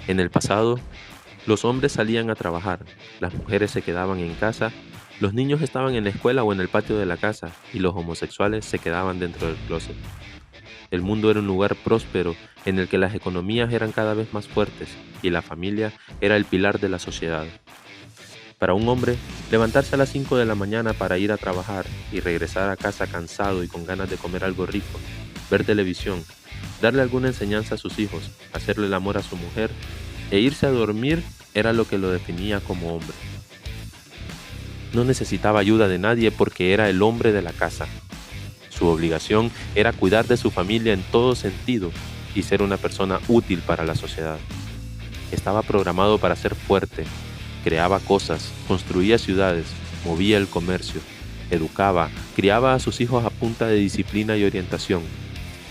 En el pasado, los hombres salían a trabajar, las mujeres se quedaban en casa, los niños estaban en la escuela o en el patio de la casa y los homosexuales se quedaban dentro del closet. El mundo era un lugar próspero en el que las economías eran cada vez más fuertes y la familia era el pilar de la sociedad. Para un hombre, levantarse a las 5 de la mañana para ir a trabajar y regresar a casa cansado y con ganas de comer algo rico, ver televisión, darle alguna enseñanza a sus hijos, hacerle el amor a su mujer e irse a dormir era lo que lo definía como hombre. No necesitaba ayuda de nadie porque era el hombre de la casa. Su obligación era cuidar de su familia en todo sentido y ser una persona útil para la sociedad. Estaba programado para ser fuerte, creaba cosas, construía ciudades, movía el comercio, educaba, criaba a sus hijos a punta de disciplina y orientación,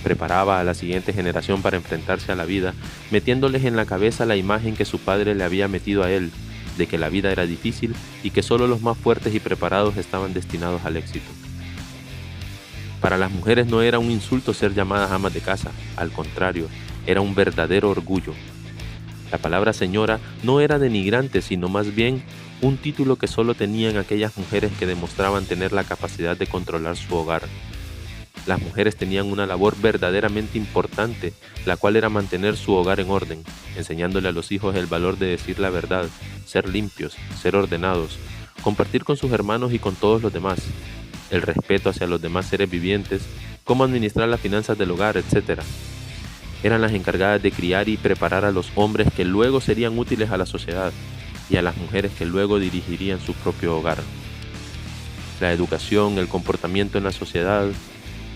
preparaba a la siguiente generación para enfrentarse a la vida, metiéndoles en la cabeza la imagen que su padre le había metido a él, de que la vida era difícil y que solo los más fuertes y preparados estaban destinados al éxito. Para las mujeres no era un insulto ser llamadas amas de casa, al contrario, era un verdadero orgullo. La palabra señora no era denigrante, sino más bien un título que solo tenían aquellas mujeres que demostraban tener la capacidad de controlar su hogar. Las mujeres tenían una labor verdaderamente importante, la cual era mantener su hogar en orden, enseñándole a los hijos el valor de decir la verdad, ser limpios, ser ordenados, compartir con sus hermanos y con todos los demás, el respeto hacia los demás seres vivientes, cómo administrar las finanzas del hogar, etc. Eran las encargadas de criar y preparar a los hombres que luego serían útiles a la sociedad y a las mujeres que luego dirigirían su propio hogar. La educación, el comportamiento en la sociedad,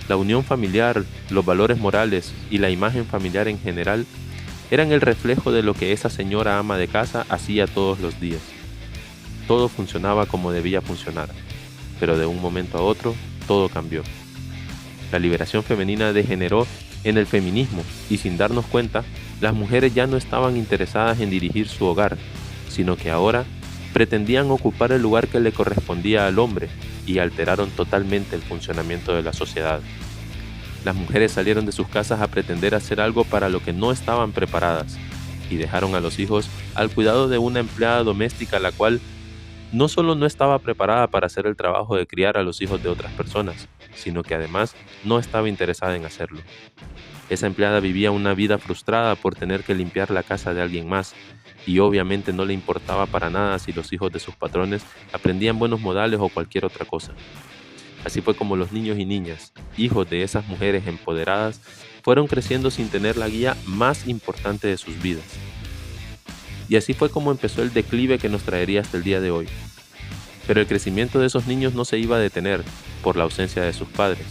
la unión familiar, los valores morales y la imagen familiar en general eran el reflejo de lo que esa señora ama de casa hacía todos los días. Todo funcionaba como debía funcionar, pero de un momento a otro todo cambió. La liberación femenina degeneró en el feminismo y sin darnos cuenta, las mujeres ya no estaban interesadas en dirigir su hogar, sino que ahora pretendían ocupar el lugar que le correspondía al hombre y alteraron totalmente el funcionamiento de la sociedad. Las mujeres salieron de sus casas a pretender hacer algo para lo que no estaban preparadas y dejaron a los hijos al cuidado de una empleada doméstica la cual no solo no estaba preparada para hacer el trabajo de criar a los hijos de otras personas, sino que además no estaba interesada en hacerlo. Esa empleada vivía una vida frustrada por tener que limpiar la casa de alguien más, y obviamente no le importaba para nada si los hijos de sus patrones aprendían buenos modales o cualquier otra cosa. Así fue como los niños y niñas, hijos de esas mujeres empoderadas, fueron creciendo sin tener la guía más importante de sus vidas. Y así fue como empezó el declive que nos traería hasta el día de hoy. Pero el crecimiento de esos niños no se iba a detener por la ausencia de sus padres.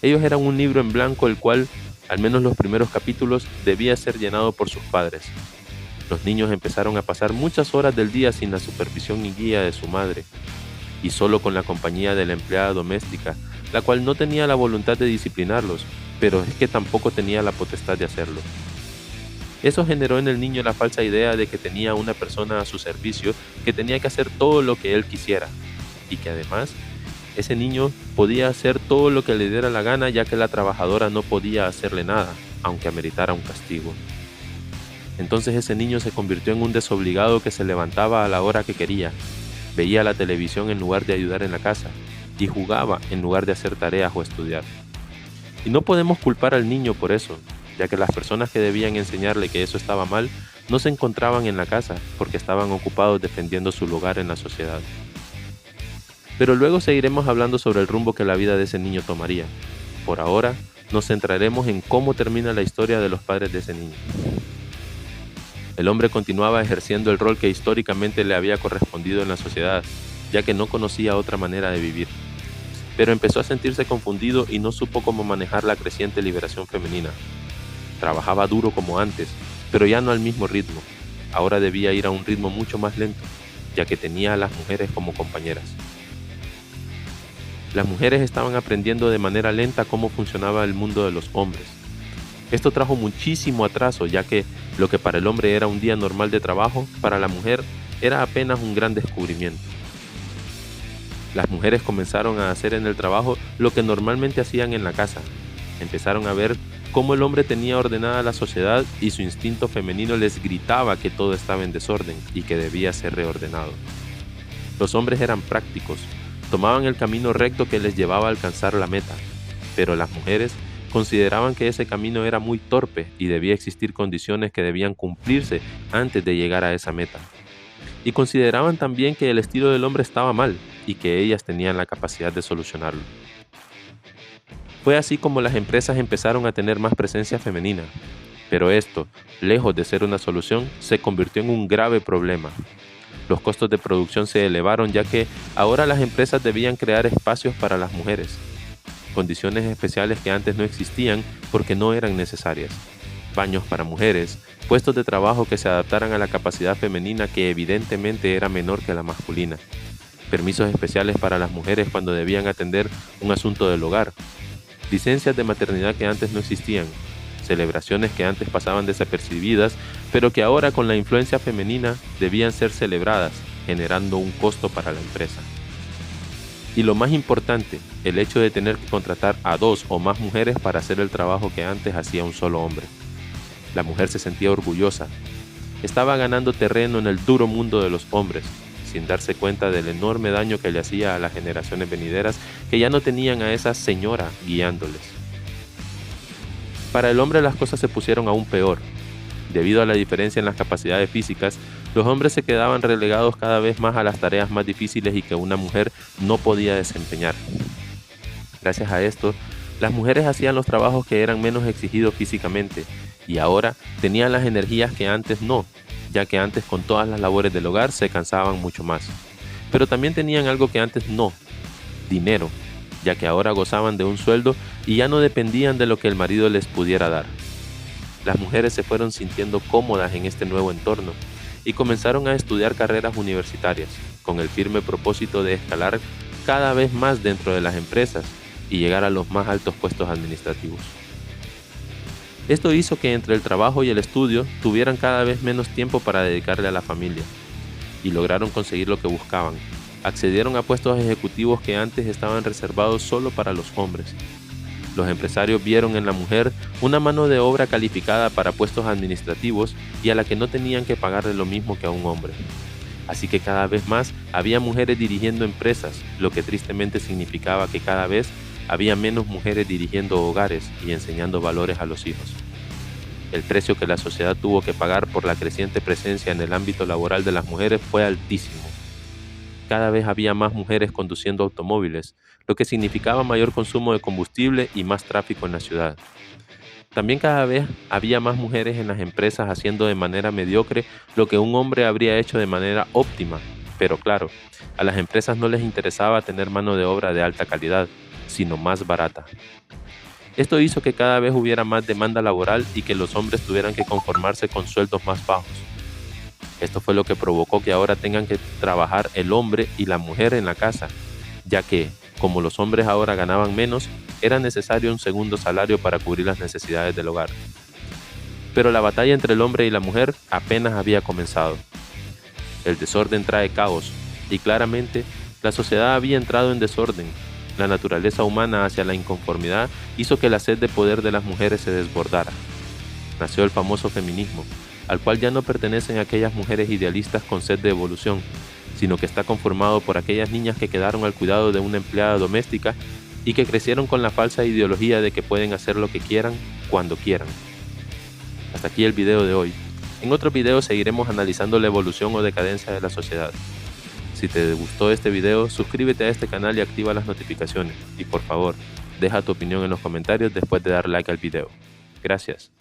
Ellos eran un libro en blanco el cual, al menos los primeros capítulos, debía ser llenado por sus padres. Los niños empezaron a pasar muchas horas del día sin la supervisión y guía de su madre, y solo con la compañía de la empleada doméstica, la cual no tenía la voluntad de disciplinarlos, pero es que tampoco tenía la potestad de hacerlo. Eso generó en el niño la falsa idea de que tenía una persona a su servicio que tenía que hacer todo lo que él quisiera, y que además ese niño podía hacer todo lo que le diera la gana ya que la trabajadora no podía hacerle nada, aunque ameritara un castigo. Entonces ese niño se convirtió en un desobligado que se levantaba a la hora que quería, veía la televisión en lugar de ayudar en la casa, y jugaba en lugar de hacer tareas o estudiar. Y no podemos culpar al niño por eso, ya que las personas que debían enseñarle que eso estaba mal no se encontraban en la casa porque estaban ocupados defendiendo su lugar en la sociedad. Pero luego seguiremos hablando sobre el rumbo que la vida de ese niño tomaría. Por ahora, nos centraremos en cómo termina la historia de los padres de ese niño. El hombre continuaba ejerciendo el rol que históricamente le había correspondido en la sociedad, ya que no conocía otra manera de vivir. Pero empezó a sentirse confundido y no supo cómo manejar la creciente liberación femenina. Trabajaba duro como antes, pero ya no al mismo ritmo. Ahora debía ir a un ritmo mucho más lento, ya que tenía a las mujeres como compañeras. Las mujeres estaban aprendiendo de manera lenta cómo funcionaba el mundo de los hombres. Esto trajo muchísimo atraso, ya que lo que para el hombre era un día normal de trabajo, para la mujer era apenas un gran descubrimiento. Las mujeres comenzaron a hacer en el trabajo lo que normalmente hacían en la casa. Empezaron a ver cómo el hombre tenía ordenada la sociedad y su instinto femenino les gritaba que todo estaba en desorden y que debía ser reordenado. Los hombres eran prácticos, tomaban el camino recto que les llevaba a alcanzar la meta, pero las mujeres consideraban que ese camino era muy torpe y debía existir condiciones que debían cumplirse antes de llegar a esa meta. Y consideraban también que el estilo del hombre estaba mal y que ellas tenían la capacidad de solucionarlo. Fue así como las empresas empezaron a tener más presencia femenina, pero esto, lejos de ser una solución, se convirtió en un grave problema. Los costos de producción se elevaron ya que ahora las empresas debían crear espacios para las mujeres, condiciones especiales que antes no existían porque no eran necesarias, baños para mujeres, puestos de trabajo que se adaptaran a la capacidad femenina que evidentemente era menor que la masculina, permisos especiales para las mujeres cuando debían atender un asunto del hogar, licencias de maternidad que antes no existían, celebraciones que antes pasaban desapercibidas, pero que ahora con la influencia femenina debían ser celebradas, generando un costo para la empresa. Y lo más importante, el hecho de tener que contratar a 2 o más mujeres para hacer el trabajo que antes hacía un solo hombre. La mujer se sentía orgullosa. Estaba ganando terreno en el duro mundo de los hombres, sin darse cuenta del enorme daño que le hacía a las generaciones venideras que ya no tenían a esa señora guiándoles. Para el hombre las cosas se pusieron aún peor. Debido a la diferencia en las capacidades físicas, los hombres se quedaban relegados cada vez más a las tareas más difíciles y que una mujer no podía desempeñar. Gracias a esto, las mujeres hacían los trabajos que eran menos exigidos físicamente y ahora tenían las energías que antes no, ya que antes con todas las labores del hogar se cansaban mucho más. Pero también tenían algo que antes no, dinero, ya que ahora gozaban de un sueldo y ya no dependían de lo que el marido les pudiera dar. Las mujeres se fueron sintiendo cómodas en este nuevo entorno y comenzaron a estudiar carreras universitarias, con el firme propósito de escalar cada vez más dentro de las empresas y llegar a los más altos puestos administrativos. Esto hizo que entre el trabajo y el estudio tuvieran cada vez menos tiempo para dedicarle a la familia, y lograron conseguir lo que buscaban. Accedieron a puestos ejecutivos que antes estaban reservados solo para los hombres. Los empresarios vieron en la mujer una mano de obra calificada para puestos administrativos y a la que no tenían que pagarle lo mismo que a un hombre. Así que cada vez más había mujeres dirigiendo empresas, lo que tristemente significaba que cada vez había menos mujeres dirigiendo hogares y enseñando valores a los hijos. El precio que la sociedad tuvo que pagar por la creciente presencia en el ámbito laboral de las mujeres fue altísimo. Cada vez había más mujeres conduciendo automóviles, lo que significaba mayor consumo de combustible y más tráfico en la ciudad. También cada vez había más mujeres en las empresas haciendo de manera mediocre lo que un hombre habría hecho de manera óptima, pero claro, a las empresas no les interesaba tener mano de obra de alta calidad, sino más barata. Esto hizo que cada vez hubiera más demanda laboral y que los hombres tuvieran que conformarse con sueldos más bajos. Esto fue lo que provocó que ahora tengan que trabajar el hombre y la mujer en la casa, ya que, como los hombres ahora ganaban menos, era necesario un segundo salario para cubrir las necesidades del hogar. Pero la batalla entre el hombre y la mujer apenas había comenzado. El desorden trae caos, y claramente la sociedad había entrado en desorden. La naturaleza humana hacia la inconformidad hizo que la sed de poder de las mujeres se desbordara. Nació el famoso feminismo, al cual ya no pertenecen aquellas mujeres idealistas con sed de evolución, sino que está conformado por aquellas niñas que quedaron al cuidado de una empleada doméstica y que crecieron con la falsa ideología de que pueden hacer lo que quieran, cuando quieran. Hasta aquí el video de hoy. En otro video seguiremos analizando la evolución o decadencia de la sociedad. Si te gustó este video, suscríbete a este canal y activa las notificaciones. Y por favor, deja tu opinión en los comentarios después de dar like al video. Gracias.